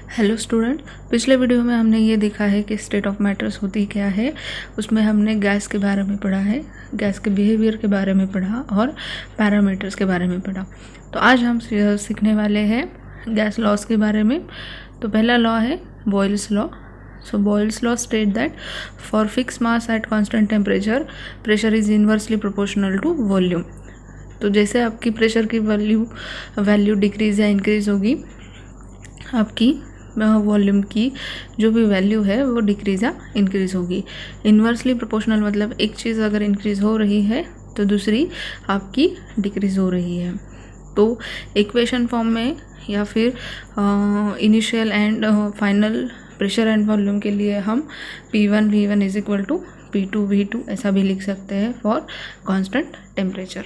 Hello student, पिछले video में हमने ये देखा है कि स्टेट ऑफ मैटर्स होती क्या है। उसमें हमने गैस के बारे में पढ़ा है, गैस के बिहेवियर के बारे में पढ़ा और पैरामीटर्स के बारे में पढ़ा। तो आज हम सीखने वाले हैं गैस लॉस के बारे में। तो पहला लॉ है Boyle's law. So Boyle's law state that for fix mass at constant temperature pressure is inversely proportional to volume. तो जैसे आपकी प्रेशर की वैल्यू डिक्रीज या इंक्रीज होगी, आपकी वॉल्यूम की जो भी वैल्यू है वो डिक्रीज या इंक्रीज होगी। इन्वर्सली प्रोपोर्शनल मतलब एक चीज़ अगर इंक्रीज हो रही है तो दूसरी आपकी डिक्रीज हो रही है। तो इक्वेशन फॉर्म में या फिर initial and final pressure and volume के लिए हम P1 V1 is equal to P2 V2 ऐसा भी लिख सकते हैं फॉर कांस्टेंट टेम्परेचर।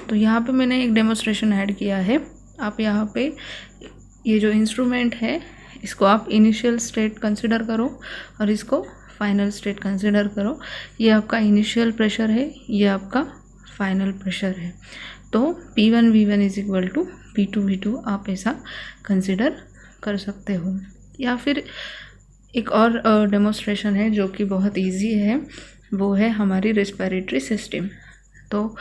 तो यहाँ पे मैंने एक डेमोन्स्ट्रेशन ऐड किया है। आप यहाँ पे ये जो इंस्ट्रूमेंट है इसको आप इनिशियल स्टेट कंसिडर करो और इसको फाइनल स्टेट कंसिडर करो। ये आपका इनिशियल प्रेशर है, ये आपका फाइनल प्रेशर है। तो P1 V1 is equal to P2 V2 आप ऐसा कंसिडर कर सकते हो। या फिर एक और डेमोन्स्ट्रेशन है जो कि बहुत इजी है, वो है हमारी रेस्पिरेटरी सिस्टम। तो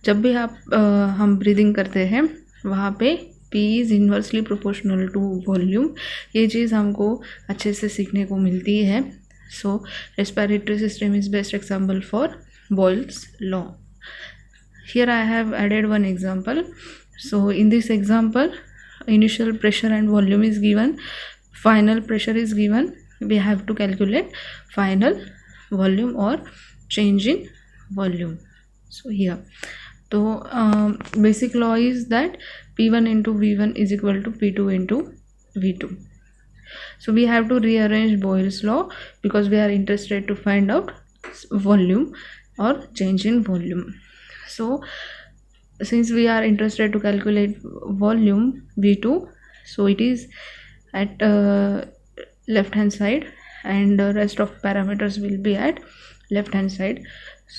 जब भी हम ब्रीदिंग करते हैं वहाँ पे P is inversely proportional to volume. ये चीज़ हमको अच्छे से सीखने को मिलती है। So respiratory system is best example for Boyle's law. Here I have added one example. So in this example initial pressure and volume is given, final pressure is given, we have to calculate final volume or change in volume. So here, so basic law is that P1 into V1 is equal to P2 into V2. So we have to rearrange Boyle's law because we are interested to find out volume or change in volume. So since we are interested to calculate volume V2, so it is at left hand side and the rest of parameters will be at left hand side.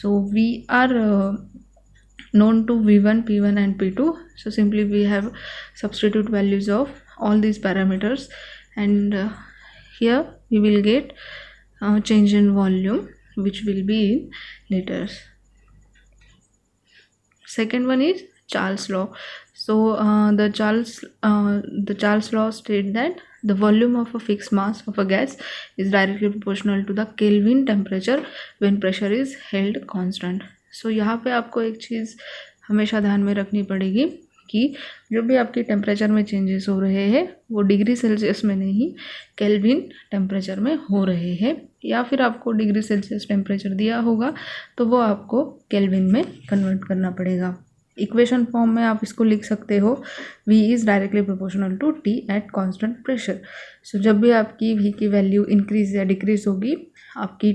So we are known to V1, P1 and P2. So simply we have substitute values of all these parameters and here we will get change in volume which will be in liters. Second one is Charles law. So the Charles law state that the volume of a fixed mass of a gas is directly proportional to the Kelvin temperature when pressure is held constant. So यहाँ पे आपको एक चीज़ हमेशा ध्यान में रखनी पड़ेगी कि जो भी आपकी टेम्परेचर में चेंजेस हो रहे हैं वो डिग्री सेल्सियस में नहीं केल्विन टेम्परेचर में हो रहे हैं, या फिर आपको डिग्री सेल्सियस टेम्परेचर दिया होगा तो वो आपको केल्विन में कन्वर्ट करना पड़ेगा। इक्वेशन फॉर्म में आप इसको लिख सकते हो V is directly proportional to T at constant pressure. So जब भी आपकी V की वैल्यू इंक्रीज या डिक्रीज होगी आपकी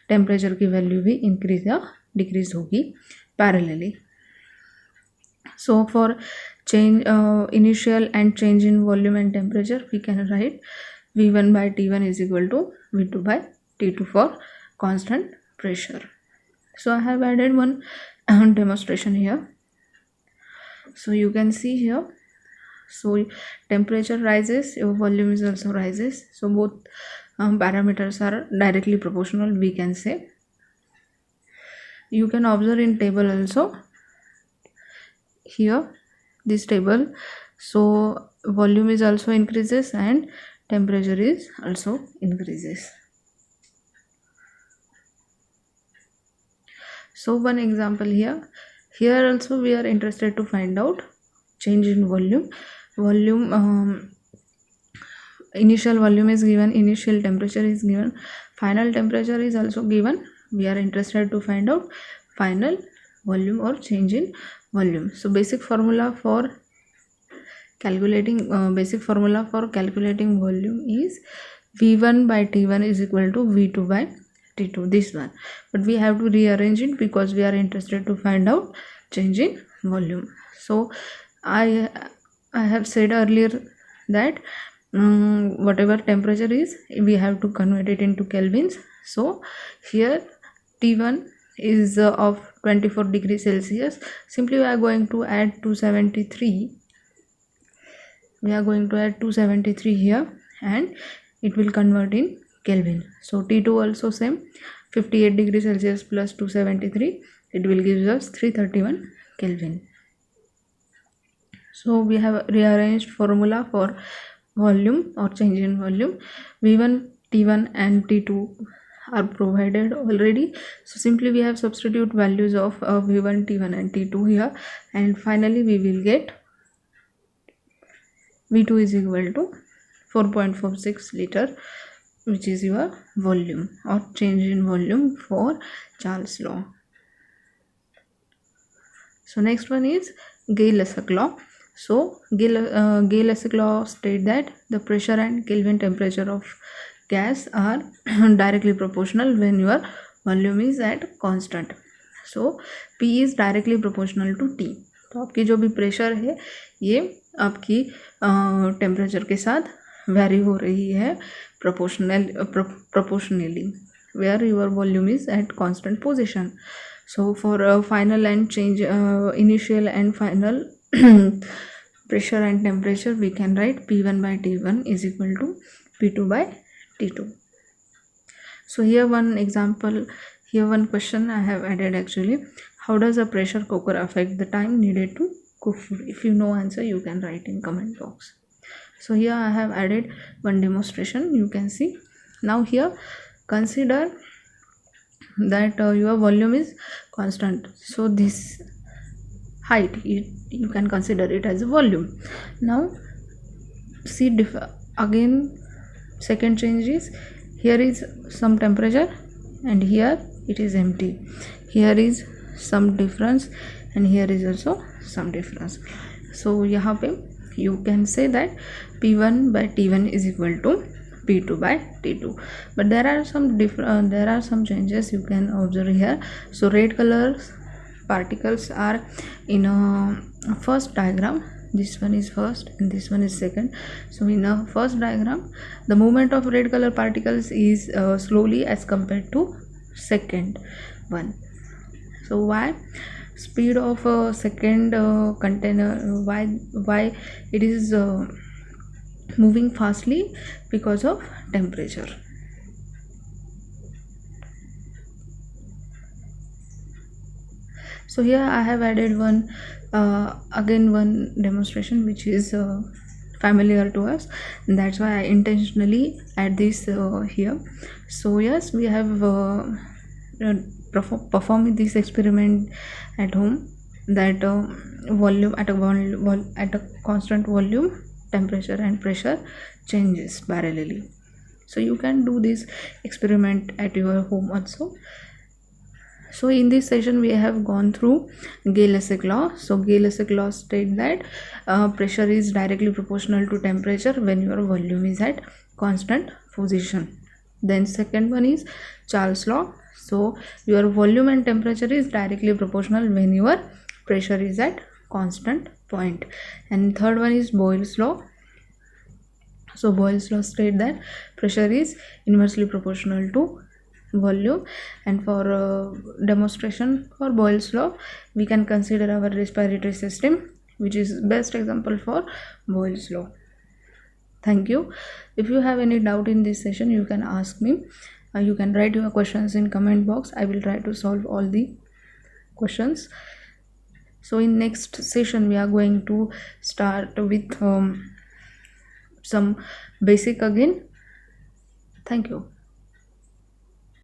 टेम्परेचर की वैल्यू भी इंक्रीज या डिक्रीज होगी parallelly. So for change initial and change in volume and temperature we can write V1 by T1 is equal to V2 by T2 for constant pressure. So I have added one demonstration here. So you can see here, so temperature rises, your volume is also rises. So both parameters are directly proportional, we can say. You can observe in table also. Here this table, so volume is also increases and temperature is also increases. So one example here also we are interested to find out change in volume. Initial volume is given, initial temperature is given, final temperature is also given. We are interested to find out final volume or change in volume. So basic formula for calculating volume is V1 by T1 is equal to V2 by T2, this one, but we have to rearrange it because we are interested to find out change in volume. So I have said earlier that whatever temperature is we have to convert it into kelvins. So here T1 is of 24 degrees Celsius. Simply we are going to add 273 we are going to add 273 here and it will convert in Kelvin. So T2 also same, 58 degrees Celsius plus 273, it will give us 331 Kelvin. So we have rearranged formula for volume or change in volume. V1, T1 and T2 are provided already, so simply we have substitute values of V1, T1 and T2 here, and finally we will get V2 is equal to 4.46 liter, which is your volume or change in volume for Charles law. So next one is Gay-Lussac law. So Gay-Lussac law state that the pressure and Kelvin temperature of gas are directly proportional when your volume is at constant. So P is directly proportional to T. तो आपकी जो भी pressure है ये आपकी temperature के साथ vary हो रही है proportionally where your volume is at constant position. So for final and change, initial and final pressure and temperature, we can write P1 by T1 is equal to P2 by T2. So here one example, here one question I have added actually. How does a pressure cooker affect the time needed to cook food? If you know answer, you can write in comment box. So here I have added one demonstration, you can see. Now here consider that your volume is constant, so this height you can consider it as a volume. Now see again second change is, here is some temperature and here it is empty, here is some difference and here is also some difference. So यहाँ पे you can say that P1 by T1 is equal to P2 by T2, but there are some changes you can observe here. So red color particles are in a first diagram, this one is first and this one is second. So in a first diagram the movement of red color particles is slowly as compared to second one. So why speed of a second container, why it is moving fastly? Because of temperature. So here I have added one again one demonstration which is familiar to us, and that's why I intentionally add this here. So yes, we have performed this experiment at home, that volume at a constant volume, temperature and pressure changes parallelly. So you can do this experiment at your home also. So in this session we have gone through Gay-Lussac law. So Gay-Lussac law states that pressure is directly proportional to temperature when your volume is at constant position. Then second one is Charles law. So your volume and temperature is directly proportional when your pressure is at constant point. And third one is Boyle's law. So Boyle's law states that pressure is inversely proportional to volume, and for demonstration for Boyle's law we can consider our respiratory system, which is best example for Boyle's law. Thank you. If you have any doubt in this session, you can ask me. You can write your questions in comment box. I will try to solve all the questions. So in next session we are going to start with some basic again. Thank you.